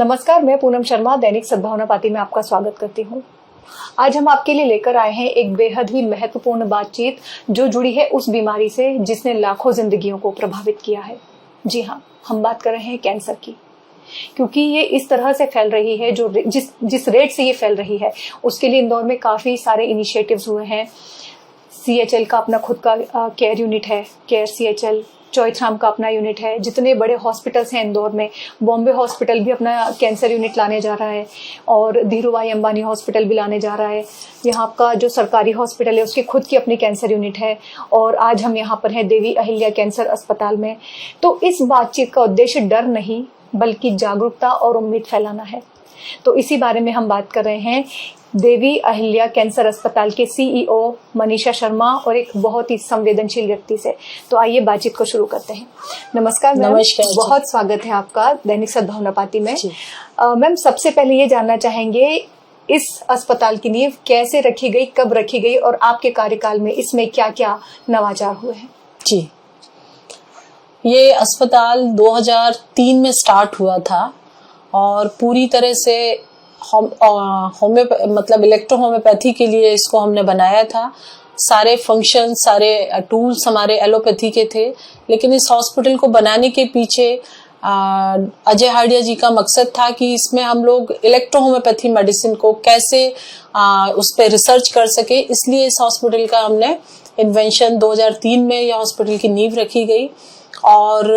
नमस्कार, मैं पूनम शर्मा दैनिक सद्भावना पार्टी में आपका स्वागत करती हूँ। आज हम आपके लिए लेकर आए हैं एक बेहद ही महत्वपूर्ण बातचीत जो जुड़ी है उस बीमारी से जिसने लाखों जिंदगियों को प्रभावित किया है। जी हाँ, हम बात कर रहे हैं कैंसर की, क्योंकि ये इस तरह से फैल रही है, जो जिस रेट से ये फैल रही है उसके लिए इंदौर में काफ़ी सारे इनिशिएटिव्स हुए हैं। CHL का अपना खुद का केयर यूनिट है, केयर CHL, चौइथराम का अपना यूनिट है। जितने बड़े हॉस्पिटल्स हैं इंदौर में, बॉम्बे हॉस्पिटल भी अपना कैंसर यूनिट लाने जा रहा है और धीरूभाई अंबानी हॉस्पिटल भी लाने जा रहा है। यहाँ का जो सरकारी हॉस्पिटल है उसकी खुद की अपनी कैंसर यूनिट है और आज हम यहाँ पर हैं देवी अहिल्या कैंसर अस्पताल में। तो इस बातचीत का उद्देश्य डर नहीं बल्कि जागरूकता और उम्मीद फैलाना है। तो इसी बारे में हम बात कर रहे हैं देवी अहिल्या कैंसर अस्पताल के CEO मनीषा शर्मा और एक बहुत ही संवेदनशील व्यक्ति से। तो आइए बातचीत को शुरू करते हैं। नमस्कार मैम, बहुत स्वागत है आपका दैनिक सद्भावना पार्टी में। मैम, सबसे पहले ये जानना चाहेंगे इस अस्पताल की नींव कैसे रखी गई, कब रखी गई और आपके कार्यकाल में इसमें क्या क्या नवाचार हुए हैं? जी, ये अस्पताल 2003 में स्टार्ट हुआ था और पूरी तरह से मतलब इलेक्ट्रो होम्योपैथी के लिए इसको हमने बनाया था। सारे फंक्शन, सारे टूल्स हमारे एलोपैथी के थे, लेकिन इस हॉस्पिटल को बनाने के पीछे अजय हार्डिया जी का मकसद था कि इसमें हम लोग इलेक्ट्रो होम्योपैथी मेडिसिन को कैसे उस पर रिसर्च कर सके। इसलिए इस हॉस्पिटल का हमने इन्वेंशन 2003 में यह हॉस्पिटल की नींव रखी गई और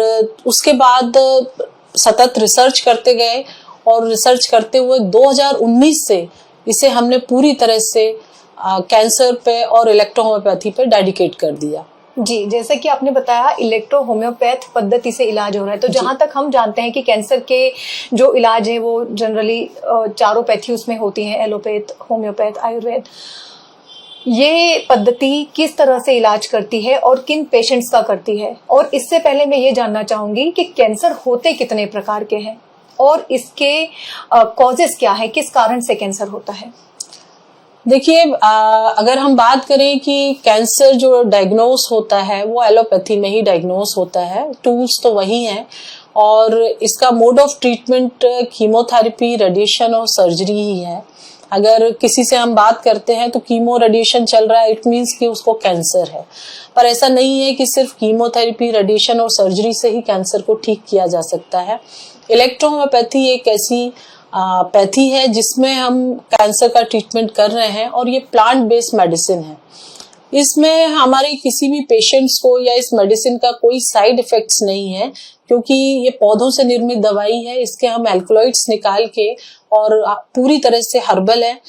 उसके बाद सतत रिसर्च करते गए और रिसर्च करते हुए 2019 से इसे हमने पूरी तरह से कैंसर पे और इलेक्ट्रो होम्योपैथी पे डेडिकेट कर दिया। जी, जैसे कि आपने बताया इलेक्ट्रो होम्योपैथ पद्धति से इलाज हो रहा है। तो जहां तक हम जानते हैं कि कैंसर के जो इलाज है वो जनरली चारों पैथी उसमें होती हैं, एलोपैथ, होम्योपैथ, आयुर्वेद। ये पद्धति किस तरह से इलाज करती है और किन पेशेंट्स का करती है? और इससे पहले मैं ये जानना चाहूंगी कि कैंसर होते कितने प्रकार के हैं और इसके कॉजेस क्या है, किस कारण से कैंसर होता है? देखिए, अगर हम बात करें कि कैंसर जो डायग्नोस होता है वो एलोपैथी में ही डायग्नोस होता है। टूल्स तो वही हैं और इसका mode of treatment chemotherapy, radiation और सर्जरी ही है। अगर किसी से हम बात करते हैं तो कीमो रेडिएशन चल रहा है, इट मीन्स कि उसको कैंसर है। पर ऐसा नहीं है कि सिर्फ कीमोथेरेपी, रेडिएशन और सर्जरी से ही कैंसर को ठीक किया जा सकता है। इलेक्ट्रो होम्योपैथी एक ऐसी पैथी है जिसमें हम कैंसर का ट्रीटमेंट कर रहे हैं और ये प्लांट बेस्ड मेडिसिन है। इसमें हमारे किसी भी पेशेंट्स को या इस मेडिसिन का कोई साइड इफेक्ट्स नहीं है, क्योंकि ये पौधों से निर्मित दवाई है। इसके हम एल्कलॉइड्स निकाल के और पूरी तरह से हर्बल है।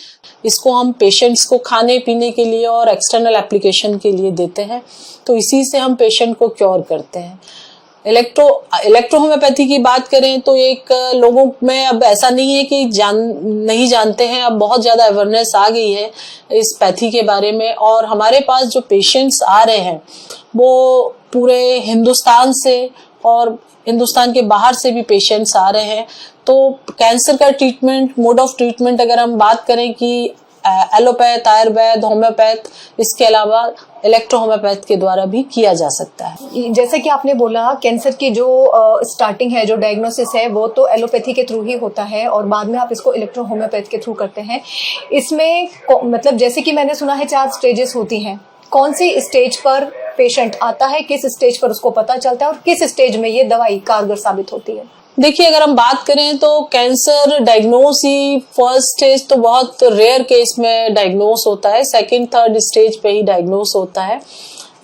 इसको हम पेशेंट्स को खाने पीने के लिए और एक्सटर्नल एप्लीकेशन के लिए देते हैं, तो इसी से हम पेशेंट को क्योर करते हैं। इलेक्ट्रो होम्योपैथी की बात करें तो एक लोगों में अब ऐसा नहीं है कि नहीं जानते हैं, अब बहुत ज्यादा अवेयरनेस आ गई है इस पैथी के बारे में। और हमारे पास जो पेशेंट्स आ रहे हैं वो पूरे हिंदुस्तान से और हिंदुस्तान के बाहर से भी पेशेंट्स आ रहे हैं। तो कैंसर का ट्रीटमेंट, मोड ऑफ ट्रीटमेंट अगर हम बात करें कि एलोपैथ, आयुर्वेद, होम्योपैथ, इसके अलावा इलेक्ट्रो होम्योपैथ के द्वारा भी किया जा सकता है। जैसे कि आपने बोला कैंसर की जो स्टार्टिंग है, जो डायग्नोसिस है वो तो एलोपैथी के थ्रू ही होता है और बाद में आप इसको इलेक्ट्रो होम्योपैथ के थ्रू करते हैं। इसमें मतलब जैसे कि मैंने सुना है 4 स्टेजेस होती हैं। कौन सी स्टेज पर पेशेंट आता है, किस स्टेज पर उसको पता चलता है और किस स्टेज में ये दवाई कारगर साबित होती है? देखिए, अगर हम बात करें तो कैंसर डायग्नोस ही फर्स्ट स्टेज तो बहुत रेयर केस में डायग्नोस होता है, सेकंड थर्ड स्टेज पे ही डायग्नोस होता है।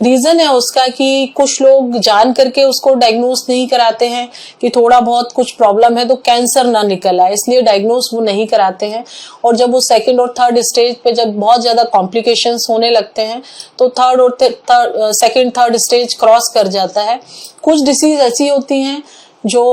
रीजन है उसका कि कुछ लोग जान करके उसको डायग्नोस नहीं कराते हैं कि थोड़ा बहुत कुछ प्रॉब्लम है तो कैंसर ना निकल आए, इसलिए डायग्नोस वो नहीं कराते हैं। और जब वो सेकंड और थर्ड स्टेज पे जब बहुत ज्यादा कॉम्प्लिकेशंस होने लगते हैं तो सेकंड थर्ड स्टेज क्रॉस कर जाता है। कुछ डिसीज ऐसी होती हैं जो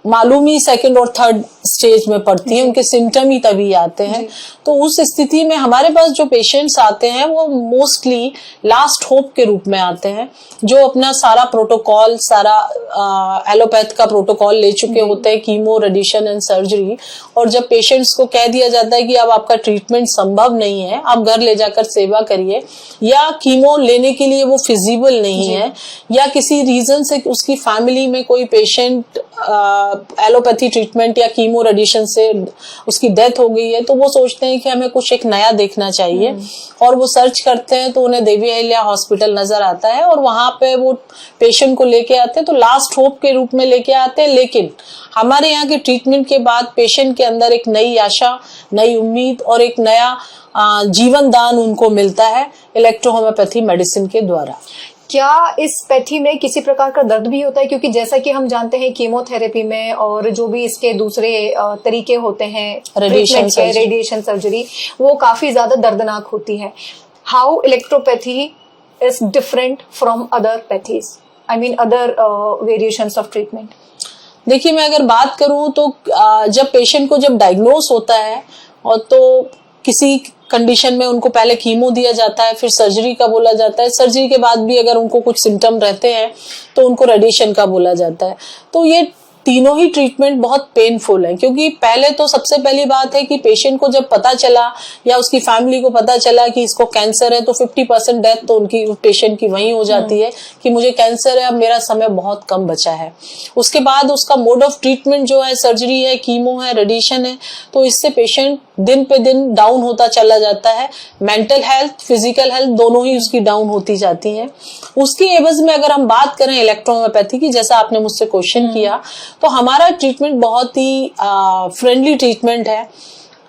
मालूम ही सेकंड और थर्ड स्टेज में पड़ती है, उनके सिम्टम ही तभी आते हैं। तो उस स्थिति में हमारे पास जो पेशेंट्स आते हैं वो मोस्टली लास्ट होप के रूप में आते हैं, जो अपना सारा प्रोटोकॉल, सारा एलोपैथ का प्रोटोकॉल ले चुके होते हैं, कीमो, रेडिएशन एंड सर्जरी। और जब पेशेंट्स को कह दिया जाता है कि अब आपका ट्रीटमेंट संभव नहीं है, आप घर ले जाकर सेवा करिए, या कीमो लेने के लिए वो फिजिबल नहीं है, या किसी रीजन से उसकी फैमिली में कोई पेशेंट एलोपैथी ट्रीटमेंट या कीमो रेडिएशन से उसकी डेथ हो गई है, तो वो सोचते हैं कि हमें कुछ एक नया देखना चाहिए और वो सर्च करते हैं, तो उन्हें देवी अहिल्या हॉस्पिटल नजर आता है और वहां पे वो पेशेंट को लेके आते हैं, तो लास्ट होप के रूप में लेके आते हैं। लेकिन हमारे यहाँ के ट्रीटमेंट के बाद पेशेंट के अंदर एक नई आशा, नई उम्मीद और एक नया जीवन दान उनको मिलता है इलेक्ट्रोहोम्योपैथी मेडिसिन के द्वारा। क्या इस पैथी में किसी प्रकार का दर्द भी होता है? क्योंकि जैसा कि हम जानते हैं कीमोथेरेपी में और जो भी इसके दूसरे तरीके होते हैं रेडिएशन सर्जरी, वो काफी ज्यादा दर्दनाक होती है। How electropathy is different from other pathies, I mean other variations of treatment? देखिए, मैं अगर बात करूं तो जब पेशेंट को जब डायग्नोस होता है और तो किसी कंडीशन में उनको पहले कीमो दिया जाता है, फिर सर्जरी का बोला जाता है। सर्जरी के बाद भी अगर उनको कुछ सिम्टम रहते हैं तो उनको रेडिएशन का बोला जाता है। तो ये तीनों ही ट्रीटमेंट बहुत पेनफुल है, क्योंकि पहले तो सबसे पहली बात है कि पेशेंट को जब पता चला या उसकी फैमिली को पता चला कि इसको कैंसर है, तो 50% डेथ तो उनकी पेशेंट की वहीं हो जाती है कि मुझे कैंसर है, अब मेरा समय बहुत कम बचा है। उसके बाद उसका मोड ऑफ ट्रीटमेंट जो है, सर्जरी है, कीमो है, रेडिएशन है, तो इससे पेशेंट दिन पे दिन डाउन होता चला जाता है। मेंटल हेल्थ, फिजिकल हेल्थ दोनों ही उसकी डाउन होती जाती है। उसके एवज में अगर हम बात करें इलेक्ट्रोहोम्योपैथी की, जैसा आपने मुझसे क्वेश्चन किया, तो हमारा ट्रीटमेंट बहुत ही फ्रेंडली ट्रीटमेंट है।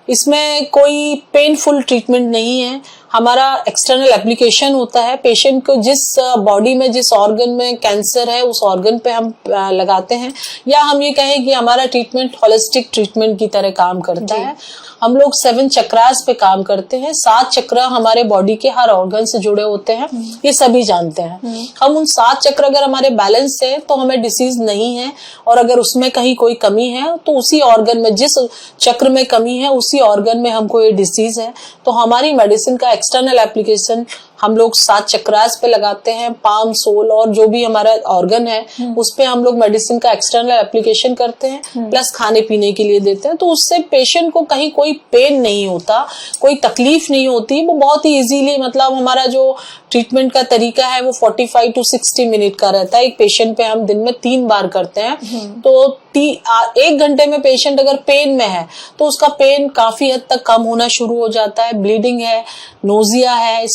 इसमें कोई पेनफुल ट्रीटमेंट नहीं है। हमारा एक्सटर्नल एप्लीकेशन होता है, पेशेंट को जिस बॉडी में, जिस ऑर्गन में कैंसर है, उस ऑर्गन पे हम लगाते हैं, या हम ये कहें कि हमारा ट्रीटमेंट होलिस्टिक ट्रीटमेंट की तरह काम करता है। हम लोग 7 चक्रास पे काम करते हैं। 7 चक्र हमारे बॉडी के हर ऑर्गन से जुड़े होते हैं, ये सभी जानते हैं। हम उन 7 चक्र अगर हमारे बैलेंस है तो हमें डिसीज नहीं है, और अगर उसमें कहीं कोई कमी है तो उसी ऑर्गन में, जिस चक्र में कमी है, उसी ऑर्गन में हमको ये डिसीज है। तो हमारी मेडिसिन का एक्सटर्नल एप्लीकेशन हम लोग 7 चक्रास पे लगाते हैं। पाम, सोल और जो भी हमारा ऑर्गन है उस पे हम लोग मेडिसिन का एक्सटर्नल एप्लीकेशन करते हैं, प्लस खाने पीने के लिए देते हैं। तो उससे पेशेंट को कहीं कोई पेन नहीं होता, कोई तकलीफ नहीं होती। वो बहुत ही इजीली, मतलब हमारा जो ट्रीटमेंट का तरीका है वो 45 to 60 मिनट का रहता है। एक पेशेंट पे हम दिन में 3 बार करते हैं। तो 1 घंटे में पेशेंट अगर पेन में है तो उसका पेन काफी हद तक कम होना शुरू हो जाता है। ब्लीडिंग है, नोजिया है,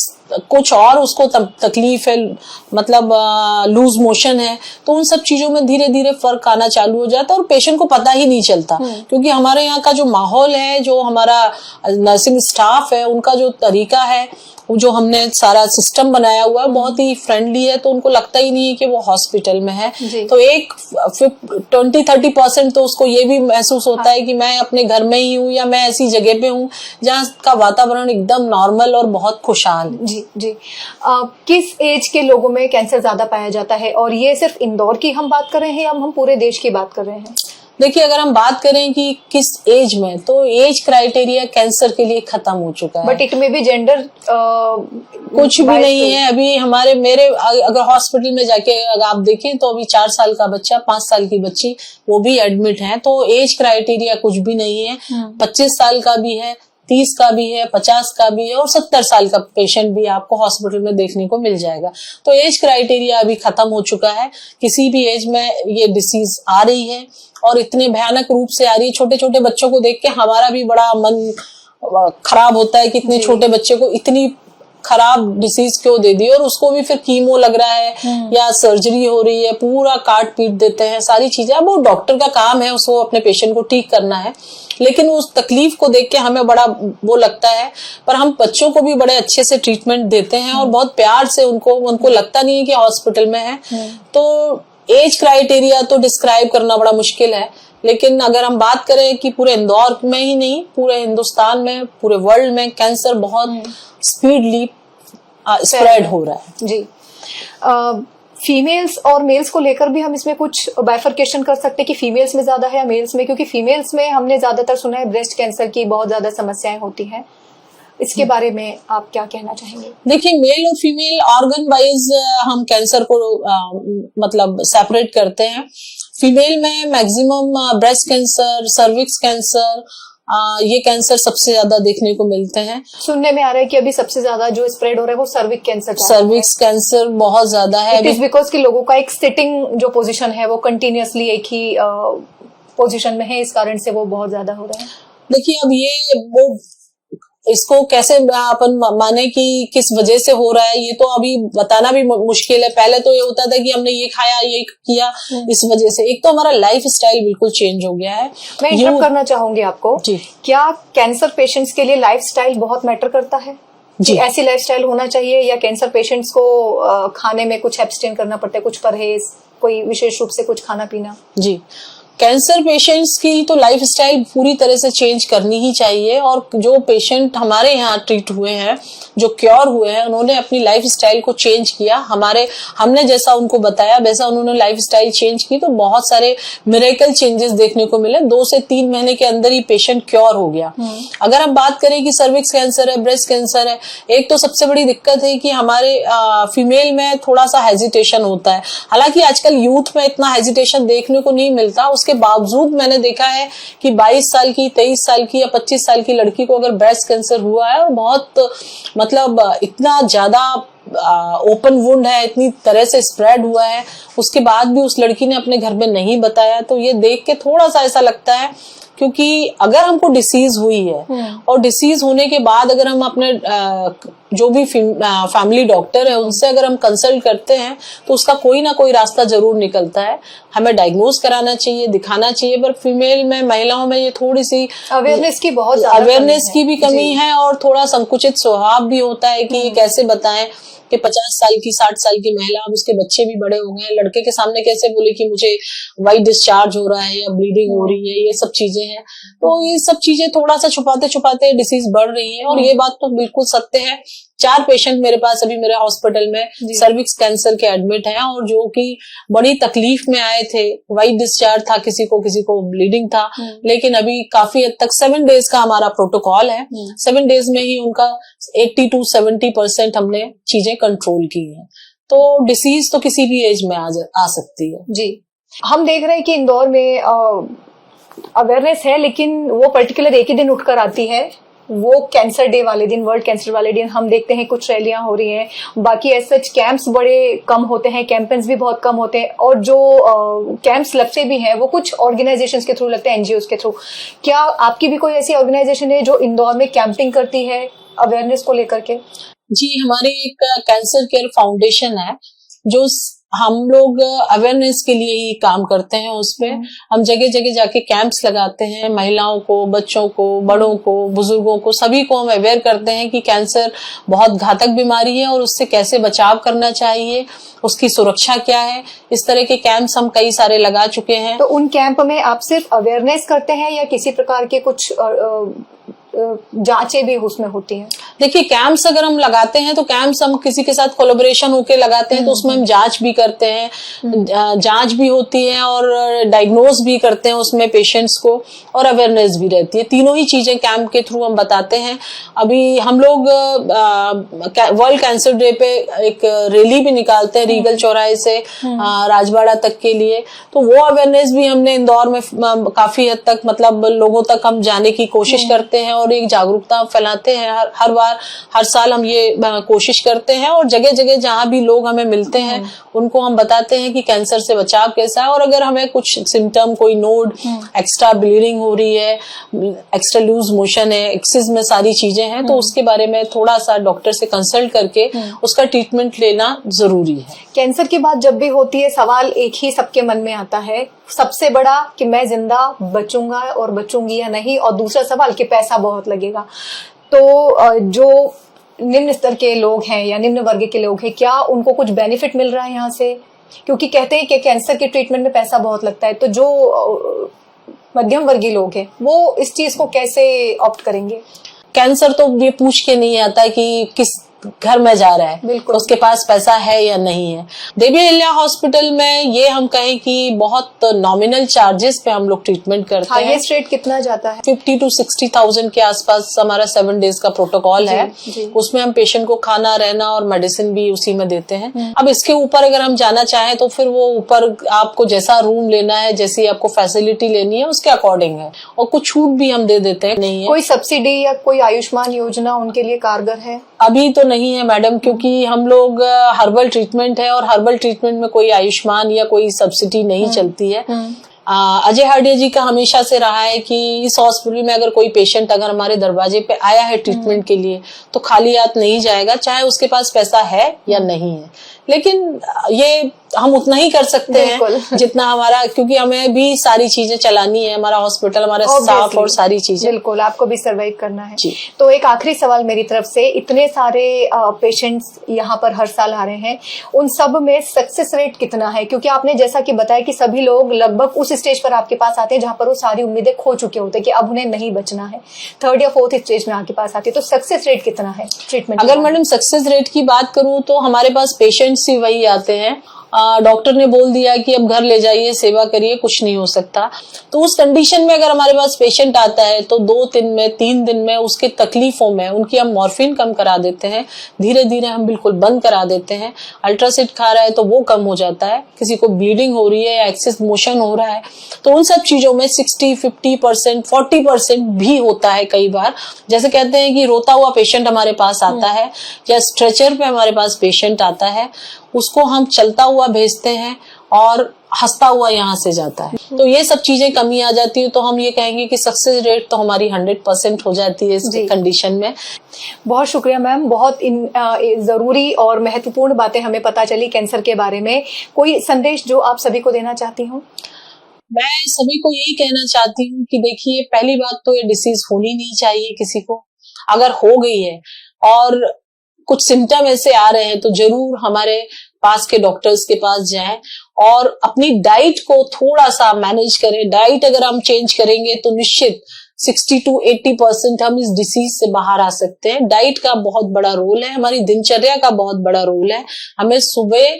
कुछ और उसको तकलीफ है, मतलब लूज मोशन है, तो उन सब चीजों में धीरे धीरे फर्क आना चालू हो जाता है और पेशेंट को पता ही नहीं चलता। क्योंकि हमारे यहाँ का जो माहौल है, जो हमारा नर्सिंग स्टाफ है, उनका जो तरीका है, जो हमने सारा सिस्टम बनाया हुआ है, बहुत ही फ्रेंडली है। तो उनको लगता ही नहीं है कि वो हॉस्पिटल में है। तो एक 20-30% तो उसको ये भी महसूस होता है कि मैं अपने घर में ही हूँ, या मैं ऐसी जगह पे हूँ जहाँ का वातावरण एकदम नॉर्मल और बहुत खुशहाल है। जी। किस एज के लोगों में कैंसर ज्यादा पाया जाता है? और ये सिर्फ इंदौर की हम बात कर रहे हैं या हम पूरे देश की बात कर रहे हैं? देखिए, अगर हम बात करें कि किस एज में, तो एज क्राइटेरिया कैंसर के लिए खत्म हो चुका है। बट इट में भी जेंडर कुछ भी नहीं है अभी। मेरे अगर हॉस्पिटल में जाके अगर आप देखें तो अभी 4 साल का बच्चा, 5 साल की बच्ची, वो भी एडमिट है। तो एज क्राइटेरिया कुछ भी नहीं है। 25 साल का भी है, 30 का भी है, 50 का भी है, और 70 साल का पेशेंट भी आपको हॉस्पिटल में देखने को मिल जाएगा। तो एज क्राइटेरिया अभी खत्म हो चुका है। किसी भी एज में ये डिसीज आ रही है और इतने भयानक रूप से आ रही है। छोटे छोटे बच्चों को देख के हमारा भी बड़ा मन खराब होता है कि इतने छोटे बच्चे को इतनी खराब डिसीज क्यों दे दी, और उसको भी फिर कीमो लग रहा है या सर्जरी हो रही है, पूरा काट पीट देते हैं सारी चीजें। अब वो डॉक्टर का काम है, उसको अपने पेशेंट को ठीक करना है, लेकिन उस तकलीफ को देख के हमें बड़ा वो लगता है। पर हम बच्चों को भी बड़े अच्छे से ट्रीटमेंट देते हैं और बहुत प्यार से उनको लगता नहीं है कि हॉस्पिटल में है। तो एज क्राइटेरिया तो डिस्क्राइब करना बड़ा मुश्किल है। लेकिन अगर हम बात करें कि पूरे इंदौर में ही नहीं, पूरे हिंदुस्तान में, पूरे वर्ल्ड में कैंसर बहुत स्पीडली स्प्रेड हो रहा है। जी। फीमेल्स और मेल्स को लेकर भी हम इसमें कुछ बाइफरकेशन कर सकते हैं कि फीमेल्स में ज्यादा है या मेल्स में? क्योंकि फीमेल्स में हमने ज्यादातर सुना है ब्रेस्ट कैंसर की बहुत ज्यादा समस्याएं होती हैं। इसके बारे में आप क्या कहना चाहेंगे? देखिए, मेल और फीमेल ऑर्गन वाइज हम कैंसर को मतलब सेपरेट करते हैं। फीमेल में maximum breast cancer, cervix cancer, ये कैंसर सबसे ज्यादा देखने को मिलते हैं। सुनने में आ रहा है कि अभी सबसे ज्यादा जो स्प्रेड हो रहा है वो सर्विक्स कैंसर। सर्विक्स कैंसर बहुत ज्यादा है। इट इज बिकॉज कि लोगों का एक सिटिंग जो पोजीशन है वो कंटिन्यूअसली एक ही पोजीशन में है, इस कारण से वो बहुत ज्यादा हो रहे हैं? देखिए, अब ये वो इसको कैसे अपन माने कि किस वजह से हो रहा है, ये तो अभी बताना भी मुश्किल है। पहले तो ये होता था कि हमने ये खाया, ये किया, इस वजह से। एक तो हमारा लाइफ स्टाइल बिल्कुल चेंज हो गया है। मैं इंटरप्ट करना चाहूंगी आपको जी। क्या कैंसर पेशेंट्स के लिए लाइफ स्टाइल बहुत मैटर करता है? जी। ऐसी लाइफ स्टाइल होना चाहिए, या कैंसर पेशेंट्स को खाने में कुछ एब्सटेन करना पड़ता है, कुछ परहेज, कोई विशेष रूप से कुछ खाना पीना? जी, कैंसर पेशेंट्स की तो लाइफ स्टाइल पूरी तरह से चेंज करनी ही चाहिए। और जो पेशेंट हमारे यहाँ ट्रीट हुए हैं, जो क्योर हुए हैं, उन्होंने अपनी लाइफ स्टाइल को चेंज किया। हमने जैसा उनको बताया वैसा उन्होंने लाइफ स्टाइल चेंज की, तो बहुत सारे मिरेकल चेंजेस देखने को मिले। 2 से 3 महीने के अंदर ही पेशेंट क्योर हो गया। अगर हम बात करें कि सर्विक्स कैंसर है, ब्रेस्ट कैंसर है, एक तो सबसे बड़ी दिक्कत है कि हमारे फीमेल में थोड़ा सा हेजिटेशन होता है। हालांकि आजकल यूथ में इतना हेजिटेशन देखने को नहीं मिलता, उसके बावजूद मैंने देखा है कि 22 साल की, 23 साल की या 25 साल की लड़की को अगर ब्रेस्ट कैंसर हुआ है और बहुत मतलब इतना ज्यादा ओपन वुंड है, इतनी तरह से स्प्रेड हुआ है, उसके बाद भी उस लड़की ने अपने घर में नहीं बताया, तो ये देख के थोड़ा सा ऐसा लगता है। क्योंकि अगर हमको डिसीज हुई है और डिसीज होने के बाद अगर हम अपने जो भी फैमिली डॉक्टर है उनसे अगर हम कंसल्ट करते हैं तो उसका कोई ना कोई रास्ता जरूर निकलता है। हमें डायग्नोज कराना चाहिए, दिखाना चाहिए। पर फीमेल में, महिलाओं में ये थोड़ी सी अवेयरनेस की भी कमी है और थोड़ा संकुचित स्वभाव भी होता है कि कैसे बताएं कि 50 साल की, 60 साल की महिला, अब उसके बच्चे भी बड़े हो गए, लड़के के सामने कैसे बोले कि मुझे वाइट डिस्चार्ज हो रहा है या ब्लीडिंग हो रही है, ये सब चीजें हैं। तो ये सब चीजें थोड़ा सा छुपाते छुपाते डिसीज बढ़ रही है। और ये बात तो बिल्कुल सत्य है। 4 पेशेंट मेरे पास अभी मेरे हॉस्पिटल में सर्विक्स कैंसर के एडमिट हैं और जो कि बड़ी तकलीफ में आए थे। वाइट डिस्चार्ज था, किसी को ब्लीडिंग था, लेकिन अभी काफी हद तक 7 डेज का हमारा प्रोटोकॉल है। 7 डेज में ही उनका 80 to 70% हमने चीजें कंट्रोल की है। तो डिसीज तो किसी भी एज में आ सकती है। जी, हम देख रहे हैं कि इंदौर में अवेयरनेस है, लेकिन वो पर्टिकुलर एक ही दिन उठकर आती है, वो कैंसर डे वाले दिन, वर्ल्ड कैंसर वाले दिन। हम देखते हैं कुछ रैलियां हो रही हैं, बाकी एज सच कैंप्स बड़े कम होते हैं, कैंपेन्स भी बहुत कम होते हैं, और जो कैंप्स लगते भी हैं वो कुछ ऑर्गेनाइजेशंस के थ्रू लगते हैं, एनजीओ के थ्रू। क्या आपकी भी कोई ऐसी ऑर्गेनाइजेशन है जो इंदौर में कैंपिंग करती है अवेयरनेस को लेकर के? जी, हमारी एक कैंसर केयर फाउंडेशन है जो हम लोग अवेयरनेस के लिए ही काम करते हैं। उसमें हम जगह जगह जाके कैंप्स लगाते हैं, महिलाओं को, बच्चों को, बड़ों को, बुजुर्गों को, सभी को हम अवेयर करते हैं कि कैंसर बहुत घातक बीमारी है और उससे कैसे बचाव करना चाहिए, उसकी सुरक्षा क्या है। इस तरह के कैंप्स हम कई सारे लगा चुके हैं। तो उन कैंप में आप सिर्फ अवेयरनेस करते हैं या किसी प्रकार के कुछ जांचें भी उसमें होती हैं? देखिए, कैंप्स अगर हम लगाते हैं तो कैंप्स हम किसी के साथ कोलैबोरेशन होके लगाते हैं, तो उसमें हम जांच भी करते हैं, जांच भी होती है और डायग्नोज भी करते हैं उसमें पेशेंट्स को, और अवेयरनेस भी रहती है। तीनों ही चीजें कैंप के थ्रू हम बताते हैं। अभी हम लोग वर्ल्ड कैंसर डे पे एक रैली भी निकालते हैं रीगल चौराहे से राजबाड़ा तक के लिए, तो वो अवेयरनेस भी हमने इंदौर में काफी हद तक मतलब लोगों तक हम जाने की कोशिश करते हैं और एक जागरूकता फैलाते हैं। हर साल हम ये कोशिश करते हैं और जगह जगह जहां भी लोग हमें मिलते हैं उनको हम बताते हैं कि कैंसर से बचाव कैसा है। और अगर हमें कुछ सिम्टम, कोई नोड, एक्स्ट्रा ब्लीडिंग हो रही है, एक्स्ट्रा लूज मोशन है, एक्सिस में सारी चीजें हैं, तो उसके बारे में थोड़ा सा डॉक्टर से कंसल्ट करके उसका ट्रीटमेंट लेना जरूरी है। कैंसर की बात जब भी होती है, सवाल एक ही सबके मन में आता है, सबसे बड़ा कि मैं जिंदा बचूंगा और बचूंगी या नहीं, और दूसरा सवाल कि पैसा बहुत लगेगा। तो जो निम्न स्तर के लोग हैं या निम्न वर्ग के लोग हैं, क्या उनको कुछ बेनिफिट मिल रहा है यहाँ से? क्योंकि कहते हैं कि कैंसर के ट्रीटमेंट में पैसा बहुत लगता है, तो जो मध्यम वर्गीय लोग हैं वो इस चीज को कैसे ऑप्ट करेंगे? कैंसर तो ये पूछ के नहीं आता कि किस घर में जा रहा है, बिल्कुल उसके पास पैसा है या नहीं है। देवी अहिल्या हॉस्पिटल में ये हम कहें कि बहुत नॉमिनल चार्जेस पे हम लोग ट्रीटमेंट करते हैं। हाईएस्ट रेट कितना जाता है? 50 to 60,000 के आसपास हमारा 7 डेज का प्रोटोकॉल है। उसमें हम पेशेंट को खाना, रहना और मेडिसिन भी उसी में देते हैं। अब इसके ऊपर अगर हम जाना चाहें तो फिर वो ऊपर आपको जैसा रूम लेना है, जैसी आपको फैसिलिटी लेनी है उसके अकॉर्डिंग है, और कुछ छूट भी हम दे देते हैं। नहीं है कोई सब्सिडी या कोई आयुष्मान योजना उनके लिए कारगर है? अभी तो नहीं है मैडम, क्योंकि हम लोग हर्बल ट्रीटमेंट है और हर्बल ट्रीटमेंट में कोई आयुष्मान या कोई सब्सिडी नहीं चलती है। अजय हार्डिया जी का हमेशा से रहा है कि इस हॉस्पिटल में अगर कोई पेशेंट अगर हमारे दरवाजे पे आया है ट्रीटमेंट के लिए तो खाली हाथ नहीं जाएगा, चाहे उसके पास पैसा है या नहीं है। लेकिन ये हम उतना ही कर सकते हैं जितना हमारा, क्योंकि हमें भी सारी चीजें चलानी है, हमारा हॉस्पिटल, हमारा स्टाफ और सारी चीजें। बिल्कुल, आपको भी सर्वाइव करना है। तो एक आखिरी सवाल मेरी तरफ से, इतने सारे पेशेंट्स यहाँ पर हर साल आ रहे हैं, उन सब में सक्सेस रेट कितना है? क्योंकि आपने जैसा कि बताया कि सभी लोग लगभग उस स्टेज पर आपके पास आते हैं जहां पर वो सारी उम्मीदें खो चुके होते हैं कि अब उन्हें नहीं बचना है, थर्ड या फोर्थ स्टेज में आपके पास आते हैं, तो सक्सेस रेट कितना है ट्रीटमेंट? अगर मैडम सक्सेस रेट की बात करूं तो हमारे पास पेशेंट्स ही वही आते हैं, डॉक्टर ने बोल दिया कि अब घर ले जाइए, सेवा करिए, कुछ नहीं हो सकता। तो उस कंडीशन में अगर हमारे पास पेशेंट आता है तो 2 दिन में 3 दिन में उसके तकलीफों में उनकी हम मॉर्फिन कम करा देते हैं, धीरे धीरे हम बिल्कुल बंद करा देते हैं। अल्ट्रासिड खा रहा है तो वो कम हो जाता है, किसी को ब्लीडिंग हो रही है या एक्सेस मोशन हो रहा है तो उन सब चीजों में 60, 50%, 40% भी होता है कई बार। जैसे कहते हैं कि रोता हुआ पेशेंट हमारे पास आता है या स्ट्रेचर पे हमारे पास पेशेंट आता है, उसको हम चलता हुआ भेजते हैं और हंसता हुआ यहाँ से जाता है। तो ये सब चीजें कमी आ जाती है, तो हम ये कहेंगे कि सक्सेस रेट तो हमारी 100% हो जाती है इस कंडीशन में। बहुत शुक्रिया मैम, बहुत जरूरी और महत्वपूर्ण बातें हमें पता चली कैंसर के बारे में। कोई संदेश जो आप सभी को देना चाहती हूँ? मैं सभी को यही कहना चाहती हूँ कि देखिए, पहली बात तो ये डिसीज होनी नहीं चाहिए किसी को। अगर हो गई है और कुछ सिम्टम ऐसे आ रहे हैं तो जरूर हमारे पास के डॉक्टर्स के पास जाएं और अपनी डाइट को थोड़ा सा मैनेज करें। डाइट अगर हम चेंज करेंगे तो निश्चित 60 to 80% हम इस डिसीज से बाहर आ सकते हैं। डाइट का बहुत बड़ा रोल है, हमारी दिनचर्या का बहुत बड़ा रोल है। हमें सुबह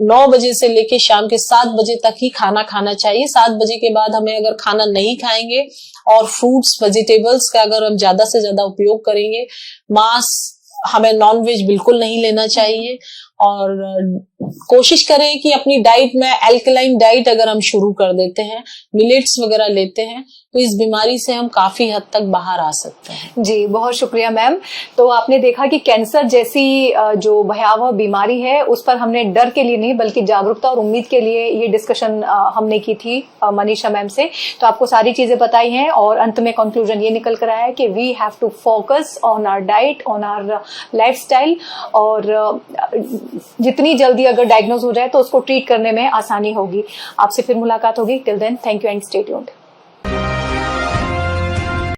9 बजे से लेके शाम के 7 बजे तक ही खाना खाना चाहिए। 7 बजे के बाद हमें अगर खाना नहीं खाएंगे और फ्रूट्स वेजिटेबल्स का अगर हम ज्यादा से ज्यादा उपयोग करेंगे, मांस, हमें नॉन वेज बिल्कुल नहीं लेना चाहिए। और कोशिश करें कि अपनी डाइट में एल्कलाइन डाइट अगर हम शुरू कर देते हैं, मिलेट्स वगैरह लेते हैं, तो इस बीमारी से हम काफी हद तक बाहर आ सकते हैं। जी, बहुत शुक्रिया मैम। तो आपने देखा कि कैंसर जैसी जो भयावह बीमारी है उस पर हमने डर के लिए नहीं बल्कि जागरूकता और उम्मीद के लिए ये डिस्कशन हमने की थी मनीषा मैम से। तो आपको सारी चीजें बताई हैं और अंत में कंक्लूजन ये निकल कर आया है कि we have to focus on our diet, on our lifestyle, और जितनी जल्दी अगर डायग्नोज हो जाए तो उसको ट्रीट करने में आसानी होगी। आपसे फिर मुलाकात होगी। Till then, thank you and stay tuned.